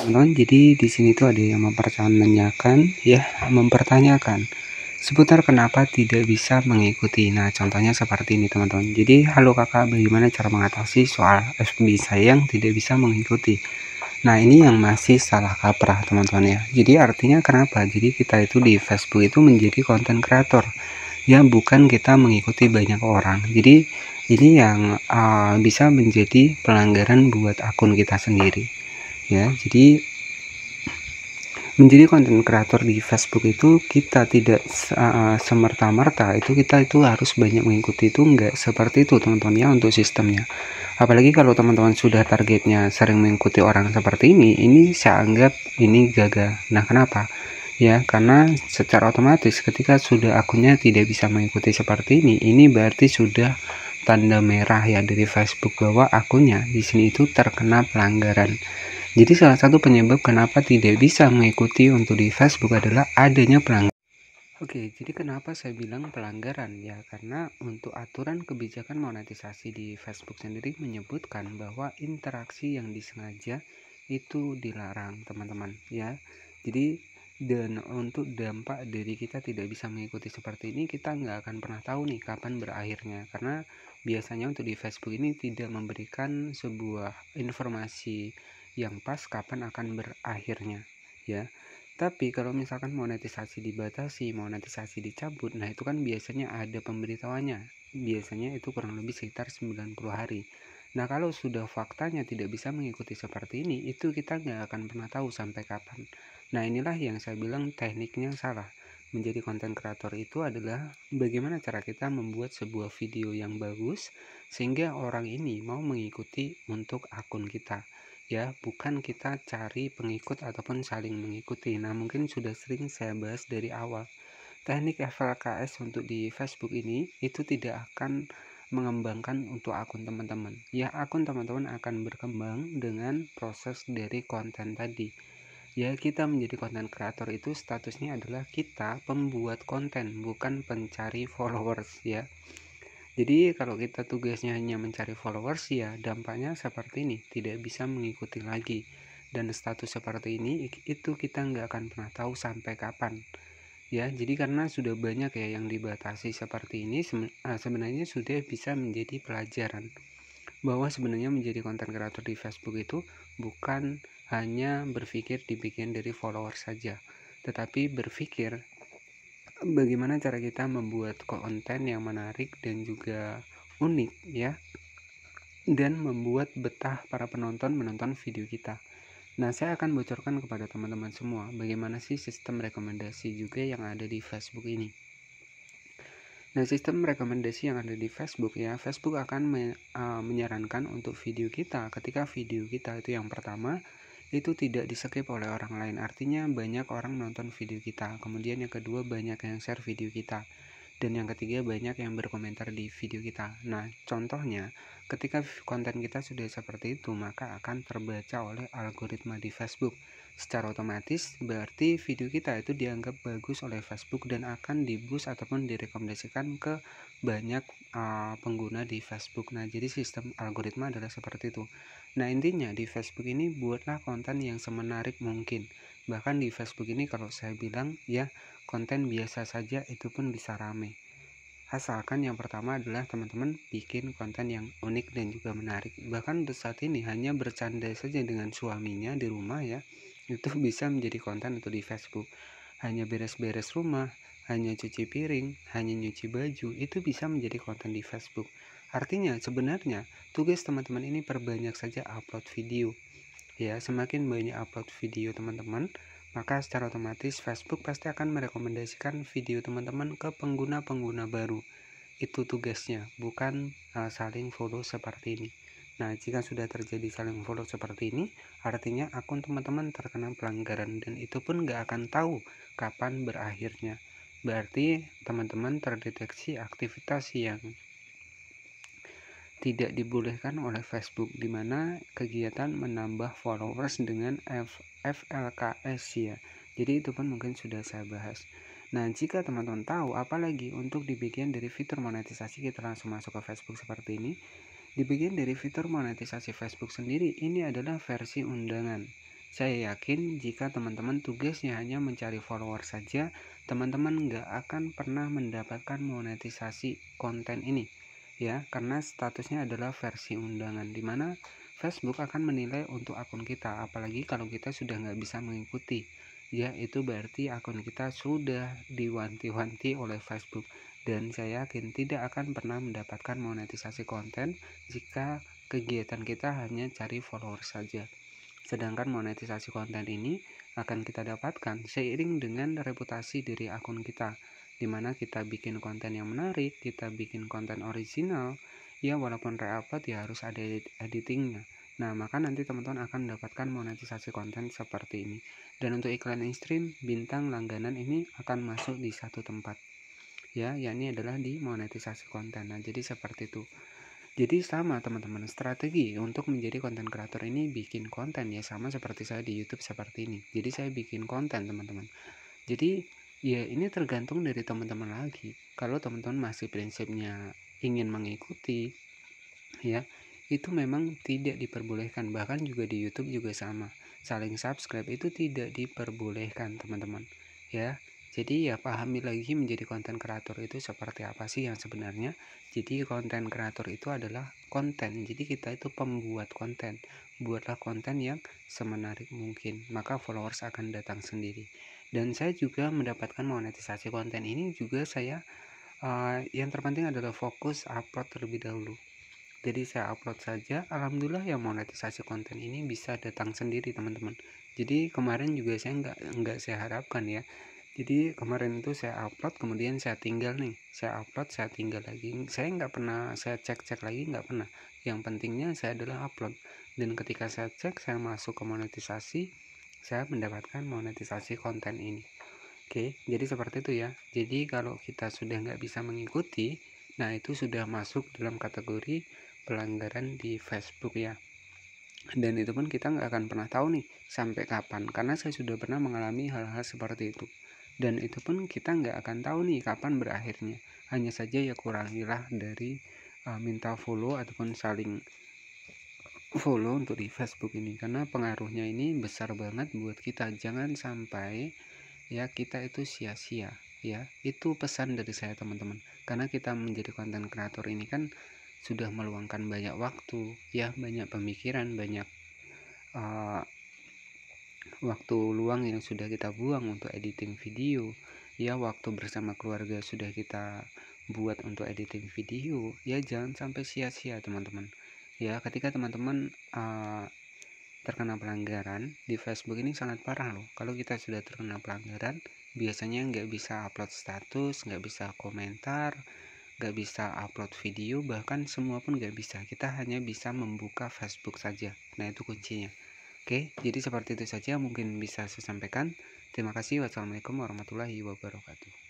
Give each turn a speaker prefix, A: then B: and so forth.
A: teman-teman, jadi di sini tuh ada yang mempertanyakan seputar kenapa tidak bisa mengikuti. Nah, contohnya seperti ini teman-teman. Jadi, halo kakak, bagaimana cara mengatasi soal FB saya yang tidak bisa mengikuti? Nah, ini yang masih salah kaprah teman-teman ya. Jadi artinya kenapa? Jadi kita itu di Facebook itu menjadi konten kreator, ya bukan kita mengikuti banyak orang. Jadi ini yang bisa menjadi pelanggaran buat akun kita sendiri. Ya, jadi menjadi konten kreator di Facebook itu kita tidak semerta-merta kita itu harus banyak mengikuti, itu enggak seperti itu teman-teman ya untuk sistemnya. Apalagi kalau teman-teman sudah targetnya sering mengikuti orang seperti ini saya anggap ini gagal. Nah, kenapa? Ya, karena secara otomatis ketika sudah akunnya tidak bisa mengikuti seperti ini berarti sudah tanda merah ya dari Facebook bahwa akunnya di sini itu terkena pelanggaran. Jadi salah satu penyebab kenapa tidak bisa mengikuti untuk di Facebook adalah adanya pelanggaran. Oke, jadi kenapa saya bilang pelanggaran ya? Karena untuk aturan kebijakan monetisasi di Facebook sendiri menyebutkan bahwa interaksi yang disengaja itu dilarang, teman-teman ya. Jadi dan untuk dampak dari kita tidak bisa mengikuti seperti ini, kita nggak akan pernah tahu nih kapan berakhirnya. Karena biasanya untuk di Facebook ini tidak memberikan sebuah informasi yang pas kapan akan berakhirnya ya. Tapi kalau misalkan monetisasi dibatasi, monetisasi dicabut, nah itu kan biasanya ada pemberitahuannya. Biasanya itu kurang lebih sekitar 90 hari. Nah, kalau sudah faktanya tidak bisa mengikuti seperti ini, itu kita nggak akan pernah tahu sampai kapan. Nah, inilah yang saya bilang tekniknya salah. Menjadi konten kreator itu adalah bagaimana cara kita membuat sebuah video yang bagus sehingga orang ini mau mengikuti untuk akun kita. Ya, bukan kita cari pengikut ataupun saling mengikuti. Nah, mungkin sudah sering saya bahas dari awal. Teknik FLKS untuk di Facebook ini itu tidak akan mengembangkan untuk akun teman-teman. Ya, akun teman-teman akan berkembang dengan proses dari konten tadi. Ya, kita menjadi konten kreator itu statusnya adalah kita pembuat konten, bukan pencari followers ya. Jadi kalau kita tugasnya hanya mencari followers ya dampaknya seperti ini, tidak bisa mengikuti lagi. Dan status seperti ini itu kita nggak akan pernah tahu sampai kapan. Ya, jadi karena sudah banyak ya yang dibatasi seperti ini, sebenarnya sudah bisa menjadi pelajaran bahwa sebenarnya menjadi konten kreator di Facebook itu bukan hanya berpikir dibikin dari followers saja, tetapi berpikir bagaimana cara kita membuat konten yang menarik dan juga unik ya, dan membuat betah para penonton menonton video kita. Nah, saya akan bocorkan kepada teman-teman semua bagaimana sih sistem rekomendasi juga yang ada di Facebook ini. Nah, sistem rekomendasi yang ada di Facebook ya, Facebook akan menyarankan untuk video kita ketika video kita itu yang pertama itu tidak di-skip oleh orang lain. Artinya banyak orang nonton video kita. Kemudian yang kedua banyak yang share video kita. Dan yang ketiga banyak yang berkomentar di video kita. Nah, contohnya ketika konten kita sudah seperti itu, maka akan terbaca oleh algoritma di Facebook. Secara otomatis berarti video kita itu dianggap bagus oleh Facebook dan akan di-boost ataupun direkomendasikan ke banyak pengguna di Facebook. Nah, jadi sistem algoritma adalah seperti itu. Nah, intinya di Facebook ini buatlah konten yang semenarik mungkin. Bahkan di Facebook ini kalau saya bilang ya, konten biasa saja itu pun bisa rame. Asalkan yang pertama adalah teman-teman bikin konten yang unik dan juga menarik. Bahkan untuk saat ini hanya bercanda saja dengan suaminya di rumah ya, itu bisa menjadi konten untuk di Facebook. Hanya beres-beres rumah, hanya cuci piring, hanya nyuci baju, itu bisa menjadi konten di Facebook. Artinya sebenarnya tugas teman-teman ini perbanyak saja upload video. Ya, semakin banyak upload video teman-teman, maka secara otomatis Facebook pasti akan merekomendasikan video teman-teman ke pengguna-pengguna baru. Itu tugasnya, bukan saling follow seperti ini. Nah, jika sudah terjadi saling follow seperti ini, artinya akun teman-teman terkena pelanggaran dan itu pun nggak akan tahu kapan berakhirnya. Berarti teman-teman terdeteksi aktivitas yang tidak dibolehkan oleh Facebook, di mana kegiatan menambah followers dengan FLKS ya. Jadi itu pun mungkin sudah saya bahas. Nah, jika teman-teman tahu apalagi untuk di bagian dari fitur monetisasi, kita langsung masuk ke Facebook seperti ini. Di bagian dari fitur monetisasi Facebook sendiri, ini adalah versi undangan. Saya yakin jika teman-teman tugasnya hanya mencari follower saja, teman-teman nggak akan pernah mendapatkan monetisasi konten ini, ya, karena statusnya adalah versi undangan, di mana Facebook akan menilai untuk akun kita, apalagi kalau kita sudah nggak bisa mengikuti, ya, itu berarti akun kita sudah diwanti-wanti oleh Facebook, dan saya yakin tidak akan pernah mendapatkan monetisasi konten jika kegiatan kita hanya cari follower saja. Sedangkan monetisasi konten ini akan kita dapatkan seiring dengan reputasi dari akun kita, di mana kita bikin konten yang menarik, kita bikin konten original, ya walaupun re-upload ya harus ada editingnya. Nah, maka nanti teman-teman akan mendapatkan monetisasi konten seperti ini. Dan untuk iklan in-stream, bintang langganan ini akan masuk di satu tempat, ya, yakni adalah di monetisasi konten. Nah, jadi seperti itu. Jadi sama teman-teman, strategi untuk menjadi konten kreator ini bikin konten ya sama seperti saya di YouTube seperti ini. Jadi saya bikin konten teman-teman. Jadi ya ini tergantung dari teman-teman lagi. Kalau teman-teman masih prinsipnya ingin mengikuti, ya itu memang tidak diperbolehkan. Bahkan juga di YouTube juga sama. Saling subscribe itu tidak diperbolehkan teman-teman. Ya. Jadi ya pahami lagi menjadi konten kreator itu seperti apa sih yang sebenarnya. Jadi konten kreator itu adalah konten. Jadi kita itu pembuat konten. Buatlah konten yang semenarik mungkin. Maka followers akan datang sendiri. Dan saya juga mendapatkan monetisasi konten ini juga saya yang terpenting adalah fokus upload terlebih dahulu. Jadi saya upload saja, alhamdulillah ya monetisasi konten ini bisa datang sendiri teman-teman. Jadi kemarin juga saya nggak saya harapkan ya. Jadi kemarin itu saya upload, kemudian saya tinggal nih, saya upload, saya tinggal lagi. Saya nggak pernah saya cek lagi, nggak pernah. Yang pentingnya saya adalah upload. Dan ketika saya cek, saya masuk ke monetisasi, saya mendapatkan monetisasi konten ini. Oke, jadi seperti itu ya. Jadi kalau kita sudah nggak bisa mengikuti, nah itu sudah masuk dalam kategori pelanggaran di Facebook ya. Dan itu pun kita nggak akan pernah tahu nih sampai kapan, karena saya sudah pernah mengalami hal-hal seperti itu. Dan itu pun kita nggak akan tahu nih kapan berakhirnya. Hanya saja ya kurangilah dari minta follow ataupun saling follow untuk di Facebook ini, karena pengaruhnya ini besar banget buat kita. Jangan sampai ya kita itu sia-sia, ya itu pesan dari saya teman-teman, karena kita menjadi konten kreator ini kan sudah meluangkan banyak waktu, ya banyak pemikiran, banyak uh, waktu luang yang sudah kita buang untuk editing video, ya waktu bersama keluarga sudah kita buat untuk editing video, ya jangan sampai sia-sia teman-teman. Ya ketika teman-teman terkena pelanggaran di Facebook ini sangat parah loh. Kalau kita sudah terkena pelanggaran, biasanya nggak bisa upload status, nggak bisa komentar, nggak bisa upload video, bahkan semua pun nggak bisa. Kita hanya bisa membuka Facebook saja. Nah itu kuncinya. Oke, jadi seperti itu saja mungkin bisa saya sampaikan. Terima kasih. Wassalamualaikum warahmatullahi wabarakatuh.